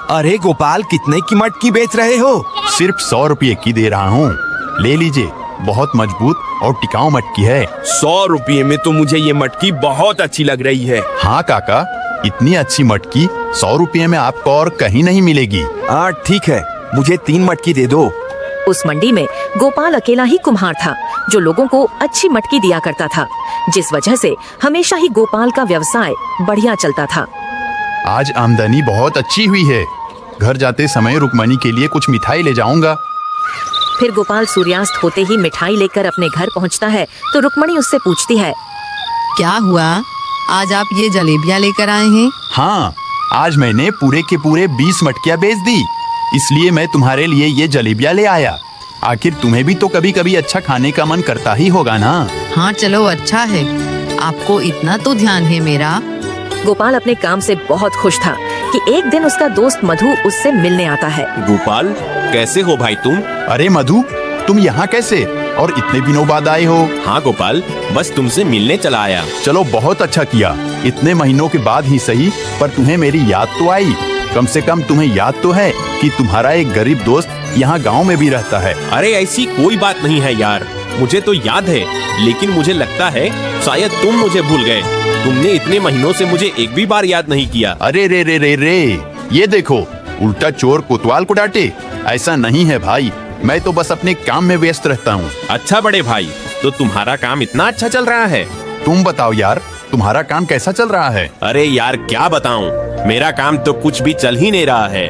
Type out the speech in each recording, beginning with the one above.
अरे गोपाल, कितने की मटकी बेच रहे हो? सिर्फ 100 रुपये की दे रहा हूँ, ले लीजिए। बहुत मजबूत और टिकाऊ मटकी है। 100 रुपये में तो मुझे ये मटकी बहुत अच्छी लग रही है। हाँ काका, इतनी अच्छी मटकी 100 रुपये में आपको और कहीं नहीं मिलेगी। हाँ ठीक है, मुझे 3 मटकी दे दो। उस मंडी में गोपाल अकेला ही कुम्हार था जो लोगों को अच्छी मटकी दिया करता था, जिस वजह से हमेशा ही गोपाल का व्यवसाय बढ़िया चलता था। आज आमदनी बहुत अच्छी हुई है। घर जाते समय रुक्मणी के लिए कुछ मिठाई ले जाऊंगा। फिर गोपाल सूर्यास्त होते ही मिठाई लेकर अपने घर पहुंचता है तो रुक्मणी उससे पूछती है, क्या हुआ, आज आप ये जलेबियाँ लेकर आए हैं? हाँ, आज मैंने पूरे के पूरे 20 मटकियाँ बेच दी, इसलिए मैं तुम्हारे लिए ये जलेबियाँ ले आया। आखिर तुम्हें भी तो कभी कभी अच्छा खाने का मन करता ही होगा ना। हाँ चलो, अच्छा है, आपको इतना तो ध्यान है मेरा। गोपाल अपने काम से बहुत खुश था कि एक दिन उसका दोस्त मधु उससे मिलने आता है। गोपाल, कैसे हो भाई तुम? अरे मधु, तुम यहाँ कैसे और इतने दिनों बाद आए हो? हाँ गोपाल, बस तुमसे मिलने चला आया। चलो बहुत अच्छा किया, इतने महीनों के बाद ही सही, पर तुम्हें मेरी याद तो आई। कम से कम तुम्हें याद तो है कि तुम्हारा एक गरीब दोस्त यहाँ गांव में भी रहता है। अरे ऐसी कोई बात नहीं है यार, मुझे तो याद है, लेकिन मुझे लगता है शायद तुम मुझे भूल गए। तुमने इतने महीनों से मुझे एक भी बार याद नहीं किया। अरे रे रे रे रे, ये देखो, उल्टा चोर कोतवाल को डांटे। ऐसा नहीं है भाई, मैं तो बस अपने काम में व्यस्त रहता हूँ। अच्छा बड़े भाई, तो तुम्हारा काम इतना अच्छा चल रहा है? तुम बताओ यार, तुम्हारा काम कैसा चल रहा है? अरे यार क्या बताऊं, मेरा काम तो कुछ भी चल ही नहीं रहा है।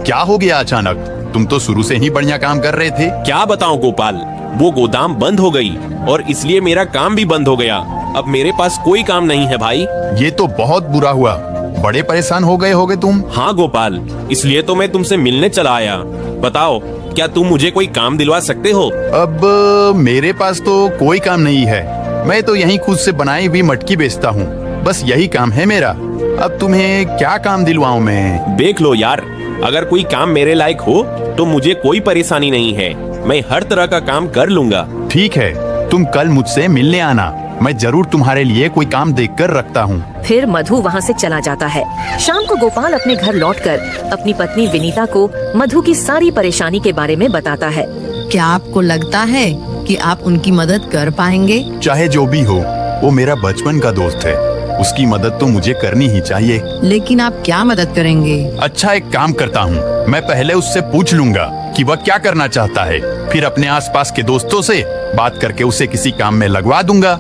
क्या हो गया अचानक? तुम तो शुरू से ही बढ़िया काम कर रहे थे। क्या बताऊं गोपाल, वो गोदाम बंद हो गई और इसलिए मेरा काम भी बंद हो गया। अब मेरे पास कोई काम नहीं है भाई। ये तो बहुत बुरा हुआ, बड़े परेशान हो गए होगे तुम। हाँ गोपाल, इसलिए तो मैं तुमसे मिलने चला आया। बताओ, क्या तुम मुझे कोई काम दिलवा सकते हो? अब मेरे पास तो कोई काम नहीं है, मैं तो यहीं खुद से बनाई हुई मटकी बेचता हूँ, बस यही काम है मेरा। अब तुम्हें क्या काम दिलवाऊं मैं? देख लो यार, अगर कोई काम मेरे लायक हो तो मुझे कोई परेशानी नहीं है, मैं हर तरह का काम कर लूंगा। ठीक है, तुम कल मुझसे मिलने आना, मैं जरूर तुम्हारे लिए कोई काम देख कर रखता हूँ। फिर मधु वहाँ से चला जाता है। शाम को गोपाल अपने घर लौटकर अपनी पत्नी विनीता को मधु की सारी परेशानी के बारे में बताता है। क्या आपको लगता है कि आप उनकी मदद कर पाएंगे? चाहे जो भी हो, वो मेरा बचपन का दोस्त है, उसकी मदद तो मुझे करनी ही चाहिए। लेकिन आप क्या मदद करेंगे? अच्छा, एक काम करता हूँ, मैं पहले उससे पूछ लूंगा कि वह क्या करना चाहता है, फिर अपने आसपास के दोस्तों से बात करके उसे किसी काम में लगवा दूंगा।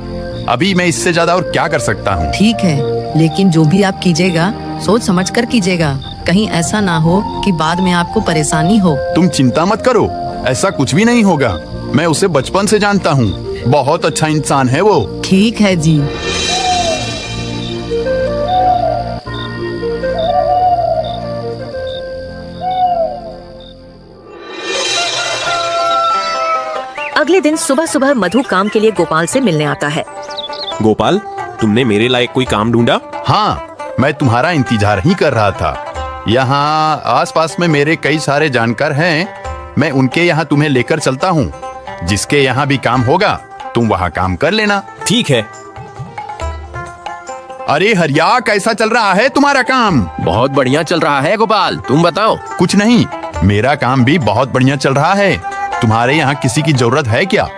अभी मैं इससे ज्यादा और क्या कर सकता हूँ। ठीक है, लेकिन जो भी आप कीजिएगा सोच समझ कर कीजिएगा, कहीं ऐसा ना हो कि बाद में आपको परेशानी हो। तुम चिंता मत करो, ऐसा कुछ भी नहीं होगा, मैं उसे बचपन से जानता हूँ, बहुत अच्छा इंसान है वो। ठीक है जी। अगले दिन सुबह सुबह मधु काम के लिए गोपाल से मिलने आता है। गोपाल, तुमने मेरे लायक कोई काम ढूंढा? हाँ, मैं तुम्हारा इंतजार ही कर रहा था। यहाँ आसपास में मेरे कई सारे जानकार हैं, मैं उनके यहाँ तुम्हें लेकर चलता हूँ। जिसके यहाँ भी काम होगा तुम वहाँ काम कर लेना। ठीक है। अरे हरिया, कैसा चल रहा है तुम्हारा काम? बहुत बढ़िया चल रहा है गोपाल, तुम बताओ। कुछ नहीं, मेरा काम भी बहुत बढ़िया चल रहा है। तुम्हारे यहाँ किसी की जरूरत है क्या?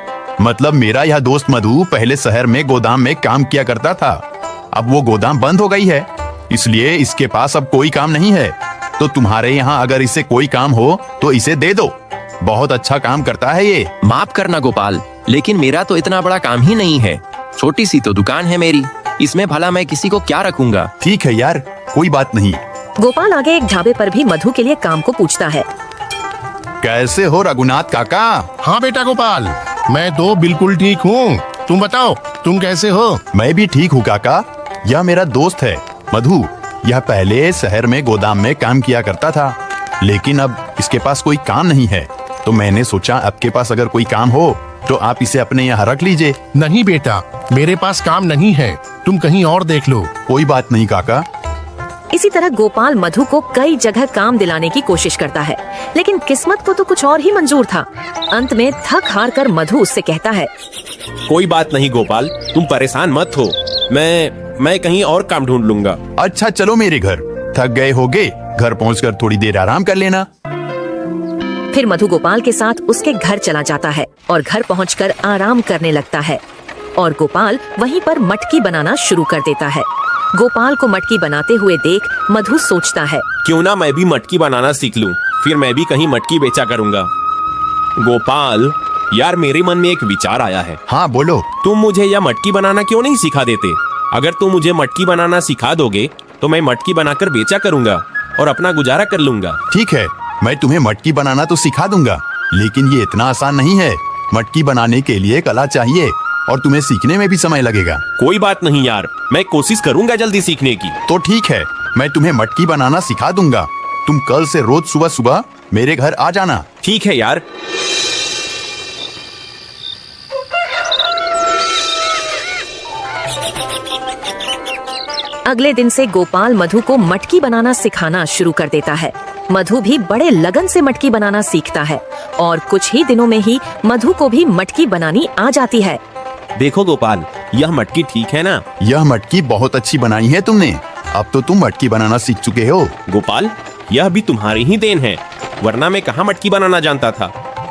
मतलब मेरा यह दोस्त मधु पहले शहर में गोदाम में काम किया करता था, अब वो गोदाम बंद हो गई है, इसलिए इसके पास अब कोई काम नहीं है। तो तुम्हारे यहाँ अगर इसे कोई काम हो तो इसे दे दो, बहुत अच्छा काम करता है ये। माफ करना गोपाल, लेकिन मेरा तो इतना बड़ा काम ही नहीं है, छोटी सी तो दुकान है मेरी, इसमें भला मैं किसी को क्या रखूंगा। ठीक है यार, कोई बात नहीं। गोपाल आगे एक ढाबे पर भी मधु के लिए काम को पूछता है। कैसे हो रघुनाथ काका? हाँ बेटा गोपाल, मैं तो बिल्कुल ठीक हूँ, तुम बताओ तुम कैसे हो? मैं भी ठीक हूँ काका, यह मेरा दोस्त है मधु। यह पहले शहर में गोदाम में काम किया करता था, लेकिन अब इसके पास कोई काम नहीं है, तो मैंने सोचा आपके पास अगर कोई काम हो तो आप इसे अपने यहाँ रख लीजिए। नहीं बेटा, मेरे पास काम नहीं है, तुम कहीं और देख लो। कोई बात नहीं काका। इसी तरह गोपाल मधु को कई जगह काम दिलाने की कोशिश करता है, लेकिन किस्मत को तो कुछ और ही मंजूर था। अंत में थक हार कर मधु उससे कहता है, कोई बात नहीं गोपाल, तुम परेशान मत हो। मैं कहीं और काम ढूंढ लूंगा। अच्छा चलो मेरे घर, थक गए होगे, घर पहुंचकर थोड़ी देर आराम कर लेना। फिर मधु गोपाल के साथ उसके घर चला जाता है और घर पहुंचकर आराम करने लगता है और गोपाल वहीं पर मटकी बनाना शुरू कर देता है। गोपाल को मटकी बनाते हुए देख मधु सोचता है, क्यों ना मैं भी मटकी बनाना सीख लूं, फिर मैं भी कहीं मटकी बेचा करूंगा। गोपाल यार, मेरे मन में एक विचार आया है। हाँ बोलो। तुम मुझे यह मटकी बनाना क्यों नहीं सिखा देते? अगर तुम मुझे मटकी बनाना सिखा दोगे तो मैं मटकी बनाकर बेचा करूंगा और अपना गुजारा कर लूंगा। ठीक है, मैं तुम्हें मटकी बनाना तो सिखा दूंगा, लेकिन ये इतना आसान नहीं है। मटकी बनाने के लिए कला चाहिए और तुम्हें सीखने में भी समय लगेगा। कोई बात नहीं यार, मैं कोशिश करूंगा जल्दी सीखने की। तो ठीक है, मैं तुम्हें मटकी बनाना सिखा दूंगा। तुम कल से रोज सुबह सुबह मेरे घर आ जाना। ठीक है यार। अगले दिन से गोपाल मधु को मटकी बनाना सिखाना शुरू कर देता है। मधु भी बड़े लगन से मटकी बनाना सीखता है और कुछ ही दिनों में ही मधु को भी मटकी बनानी आ जाती है। देखो गोपाल, यह मटकी ठीक है ना? यह मटकी बहुत अच्छी बनाई है तुमने। अब तो तुम मटकी बनाना सीख चुके हो। गोपाल, यह भी तुम्हारी ही देन है, वरना मैं कहाँ मटकी बनाना जानता था।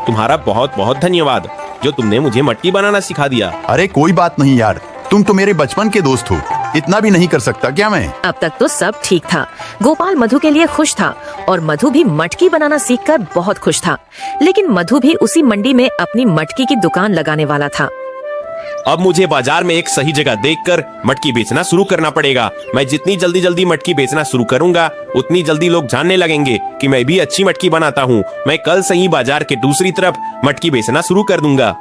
तुम्हारा बहुत बहुत धन्यवाद जो तुमने मुझे मटकी बनाना सिखा दिया। अरे कोई बात नहीं यार, तुम तो मेरे बचपन के दोस्त हो, इतना भी नहीं कर सकता क्या मैं? अब तक तो सब ठीक था। गोपाल मधु के लिए खुश था और मधु भी मटकी बनाना सीखकर बहुत खुश था। लेकिन मधु भी उसी मंडी में अपनी मटकी की दुकान लगाने वाला था। अब मुझे बाजार में एक सही जगह देखकर मटकी बेचना शुरू करना पड़ेगा। मैं जितनी जल्दी मटकी बेचना शुरू करूंगा, उतनी जल्दी लोग जानने लगेंगे कि मैं भी अच्छी मटकी बनाता हूँ। मैं कल से ही बाजार के दूसरी तरफ मटकी बेचना शुरू कर दूंगा।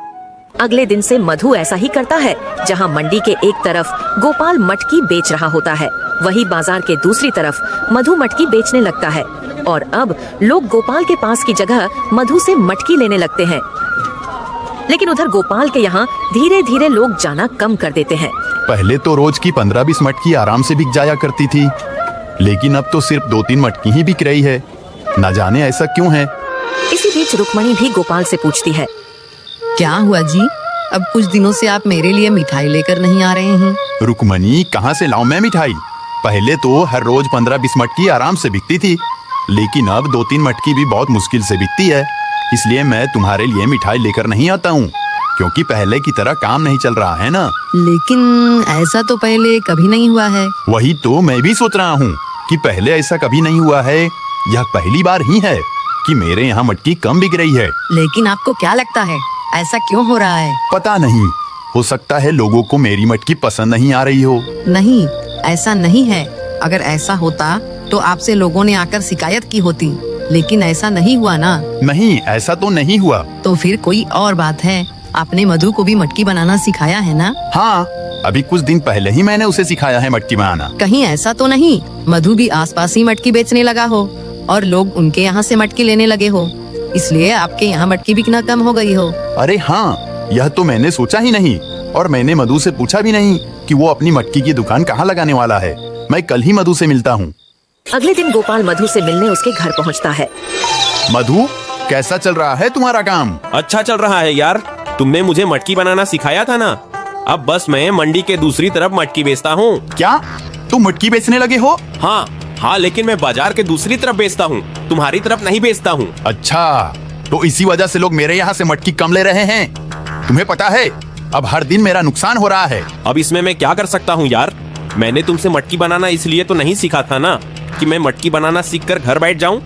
अगले दिन से मधु ऐसा ही करता है। जहाँ मंडी के एक तरफ गोपाल मटकी बेच रहा होता है, वही बाजार के दूसरी तरफ मधु मटकी बेचने लगता है और अब लोग गोपाल के पास की जगह मधु से मटकी लेने लगते हैं। लेकिन उधर गोपाल के यहाँ धीरे धीरे लोग जाना कम कर देते हैं। पहले तो रोज की 15-20 मटकी आराम से बिक जाया करती थी, लेकिन अब तो सिर्फ 2-3 मटकी ही बिक रही है। न जाने ऐसा क्यों है। इसी बीच रुक्मणी भी गोपाल से पूछती है, क्या हुआ जी, अब कुछ दिनों से आप मेरे लिए मिठाई लेकर नहीं आ रहे हैं? रुक्मणी, कहाँ से लाऊं मैं मिठाई? पहले तो हर रोज 15-20 मटकी आराम से बिकती थी, लेकिन अब 2-3 मटकी भी बहुत मुश्किल से बिकती है। इसलिए मैं तुम्हारे लिए मिठाई लेकर नहीं आता हूँ, क्योंकि पहले की तरह काम नहीं चल रहा है ना। लेकिन ऐसा तो पहले कभी नहीं हुआ है। वही तो मैं भी सोच रहा हूँ कि पहले ऐसा कभी नहीं हुआ है। यह पहली बार ही है कि मेरे यहाँ मटकी कम बिक रही है। लेकिन आपको क्या लगता है ऐसा क्यों हो रहा है? पता नहीं, हो सकता है लोगों को मेरी मटकी पसंद नहीं आ रही हो। नहीं, ऐसा नहीं है। अगर ऐसा होता तो आपसे लोगों ने आकर शिकायत की होती, लेकिन ऐसा नहीं हुआ ना। नहीं, ऐसा तो नहीं हुआ। तो फिर कोई और बात है। आपने मधु को भी मटकी बनाना सिखाया है ना? हाँ, अभी कुछ दिन पहले ही मैंने उसे सिखाया है मटकी बनाना। कहीं ऐसा तो नहीं मधु भी आसपास ही मटकी बेचने लगा हो और लोग उनके यहाँ से मटकी लेने लगे हो, इसलिए आपके यहाँ मटकी बिकना कम हो गई हो? अरे हाँ, यह तो मैंने सोचा ही नहीं और मैंने मधु से पूछा भी नहीं कि वो अपनी मटकी की दुकान कहाँ लगाने वाला है। मैं कल ही मधु से मिलता हूँ। अगले दिन गोपाल मधु से मिलने उसके घर पहुँचता है। मधु, कैसा चल रहा है तुम्हारा काम? अच्छा चल रहा है यार, तुमने मुझे मटकी बनाना सिखाया था ना, अब बस मैं मंडी के दूसरी तरफ मटकी बेचता हूँ। क्या तुम मटकी बेचने लगे हो? हाँ, लेकिन मैं बाजार के दूसरी तरफ बेचता हूँ, तुम्हारी तरफ नहीं बेचता हूँ। अच्छा, तो इसी वजह से लोग मेरे यहाँ से मटकी कम ले रहे हैं। तुम्हें पता है अब हर दिन मेरा नुकसान हो रहा है। अब इसमें मैं क्या कर सकता हूँ यार? मैंने तुमसे मटकी बनाना इसलिए तो नहीं सीखा था ना कि मैं मटकी बनाना सीखकर घर बैठ जाऊं।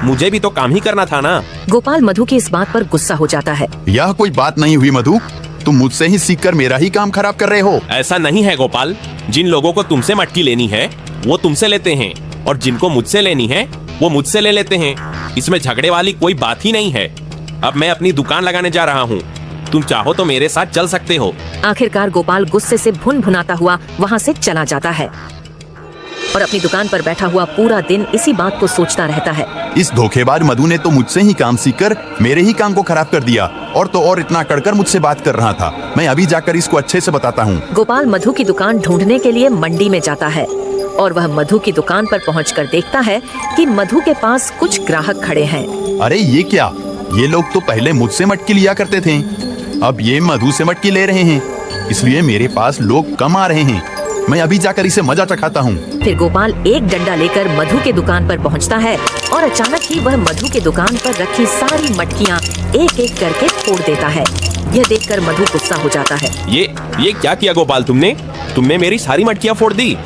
मुझे भी तो काम ही करना था ना। गोपाल मधु की इस बात पर गुस्सा हो जाता है। यह कोई बात नहीं हुई मधु, तुम मुझसे ही सीखकर मेरा ही काम खराब कर रहे हो। ऐसा नहीं है गोपाल, जिन लोगों को तुमसे मटकी लेनी है वो तुमसे लेते हैं और जिनको मुझसे लेनी है वो मुझसे ले लेते हैं। इसमें झगड़े वाली कोई बात ही नहीं है। अब मैं अपनी दुकान लगाने जा रहा हूँ, तुम चाहो तो मेरे साथ चल सकते हो। आखिरकार गोपाल गुस्से से भुनभुनाता हुआ वहाँ से चला जाता है और अपनी दुकान पर बैठा हुआ पूरा दिन इसी बात को सोचता रहता है। इस धोखेबाज मधु ने तो मुझसे ही काम सीखकर मेरे ही काम को खराब कर दिया और तो और इतना कड़कर मुझसे बात कर रहा था। मैं अभी जाकर इसको अच्छे से बताता हूँ। गोपाल मधु की दुकान ढूंढने के लिए मंडी में जाता है और वह मधु की दुकान पर पहुंचकर देखता है कि मधु के पास कुछ ग्राहक खड़े हैं। अरे ये क्या, ये लोग तो पहले मुझसे मटकी लिया करते थे, अब ये मधु से मटकी ले रहे हैं, इसलिए मेरे पास लोग कम आ रहे हैं। मैं अभी जाकर इसे मजा चखाता हूँ। फिर गोपाल एक डंडा लेकर मधु के दुकान पर पहुंचता है और अचानक ही वह मधु के दुकान पर रखी सारी मटकियाँ एक एक करके फोड़ देता है। यह देखकर मधु गुस्सा हो जाता है। ये क्या किया गोपाल तुमने मेरी सारी मटकियाँ फोड़ दी।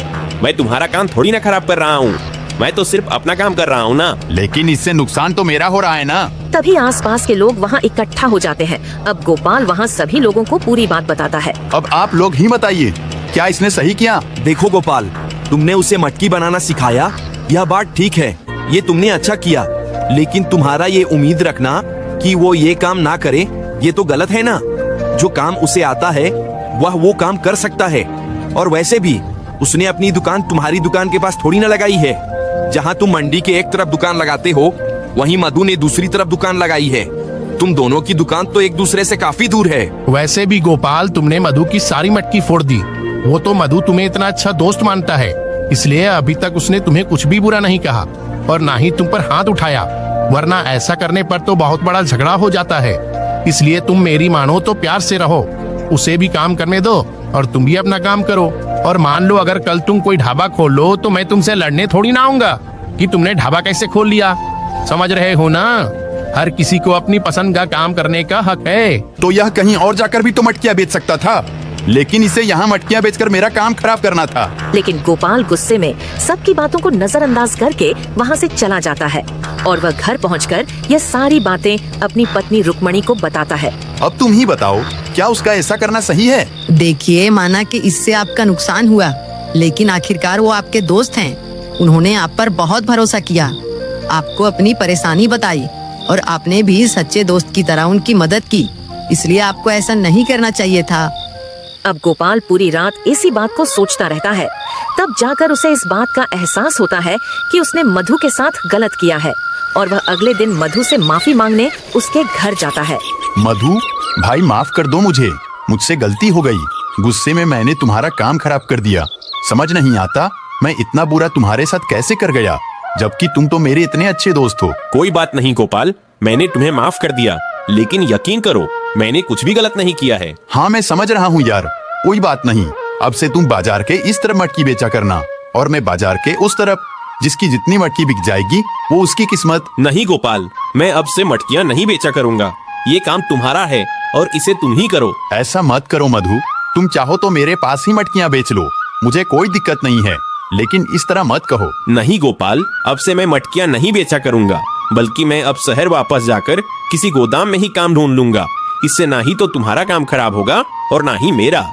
मैं तुम्हारा काम थोड़ी ना खराब कर रहा हूँ, मैं तो सिर्फ अपना काम कर रहा हूँ ना। लेकिन इससे नुकसान तो मेरा हो रहा है ना। तभी आसपास के लोग वहाँ इकट्ठा हो जाते हैं। अब गोपाल वहाँ सभी लोगों को पूरी बात बताता है। अब आप लोग ही बताइए, क्या इसने सही किया? देखो गोपाल, तुमने उसे मटकी बनाना सिखाया, यह बात ठीक है, ये तुमने अच्छा किया, लेकिन तुम्हारा ये उम्मीद रखना कि वो ये काम ना करे, ये तो गलत है ना। जो काम उसे आता है वह वो काम कर सकता है। और वैसे भी उसने अपनी दुकान तुम्हारी दुकान के पास थोड़ी ना लगाई है। जहाँ तुम मंडी के एक तरफ दुकान लगाते हो, वहीं मधु ने दूसरी तरफ दुकान लगाई है। तुम दोनों की दुकान तो एक दूसरे से काफी दूर है। वैसे भी गोपाल, तुमने मधु की सारी मटकी फोड़ दी। वो तो मधु तुम्हें इतना अच्छा दोस्त मानता है, इसलिए अभी तक उसने तुम्हें कुछ भी बुरा नहीं कहा और ना ही तुम पर हाथ उठाया, वरना ऐसा करने पर तो बहुत बड़ा झगड़ा हो जाता है। इसलिए तुम मेरी मानो तो प्यार से रहो, उसे भी काम करने दो और तुम भी अपना काम करो। और मान लो अगर कल तुम कोई ढाबा खोल लो तो मैं तुमसे लड़ने थोड़ी ना आऊंगा कि तुमने ढाबा कैसे खोल लिया। समझ रहे हो ना? हर किसी को अपनी पसंद का काम करने का हक है। तो यह कहीं और जाकर भी तो मटकियाँ बेच सकता था, लेकिन इसे यहाँ मटकियाँ बेचकर मेरा काम खराब करना था। लेकिन गोपाल गुस्से में सबकी बातों को नजरअंदाज करके वहाँ से चला जाता है और वह घर पहुंचकर यह सारी बातें अपनी पत्नी रुक्मणी को बताता है। अब तुम ही बताओ, क्या उसका ऐसा करना सही है? देखिए, माना कि इससे आपका नुकसान हुआ, लेकिन आखिरकार वो आपके दोस्त हैं। उन्होंने आप पर बहुत भरोसा किया, आपको अपनी परेशानी बताई और आपने भी सच्चे दोस्त की तरह उनकी मदद की, इसलिए आपको ऐसा नहीं करना चाहिए था। अब गोपाल पूरी रात इसी बात को सोचता रहता है। तब जाकर उसे इस बात का एहसास होता है कि उसने मधु के साथ गलत किया है और वह अगले दिन मधु से माफी मांगने उसके घर जाता है। मधु भाई, माफ कर दो मुझसे गलती हो गई। गुस्से में मैंने तुम्हारा काम खराब कर दिया। समझ नहीं आता मैं इतना बुरा तुम्हारे साथ कैसे कर गया, जबकि तुम तो मेरे इतने अच्छे दोस्त हो। कोई बात नहीं गोपाल, मैंने तुम्हें माफ कर दिया, लेकिन यकीन करो मैंने कुछ भी गलत नहीं किया है। हाँ, मैं समझ रहा हूँ यार, कोई बात नहीं। अब से तुम बाजार के इस तरफ मटकी बेचा करना और मैं बाजार के उस तरफ। जिसकी जितनी मटकी बिक जाएगी वो उसकी किस्मत। नहीं गोपाल, मैं अब से मटकियाँ नहीं बेचा करूँगा। ये काम तुम्हारा है और इसे तुम ही करो। ऐसा मत करो मधु, तुम चाहो तो मेरे पास ही मटकियाँ बेच लो, मुझे कोई दिक्कत नहीं है, लेकिन इस तरह मत कहो। नहीं गोपाल, अब से मैं मटकियाँ नहीं बेचा करूँगा, बल्कि मैं अब शहर वापस जाकर किसी गोदाम में ही काम ढूंढ लूंगा। इससे ना ही तो तुम्हारा काम खराब होगा और ना ही मेरा।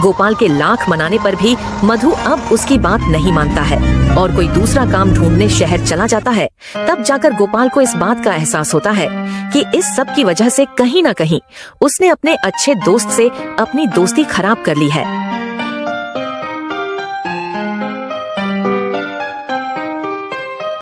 गोपाल के लाख मनाने पर भी मधु अब उसकी बात नहीं मानता है और कोई दूसरा काम ढूंढने शहर चला जाता है। तब जाकर गोपाल को इस बात का एहसास होता है कि इस सब की वजह से कहीं ना कहीं उसने अपने अच्छे दोस्त से अपनी दोस्ती खराब कर ली है।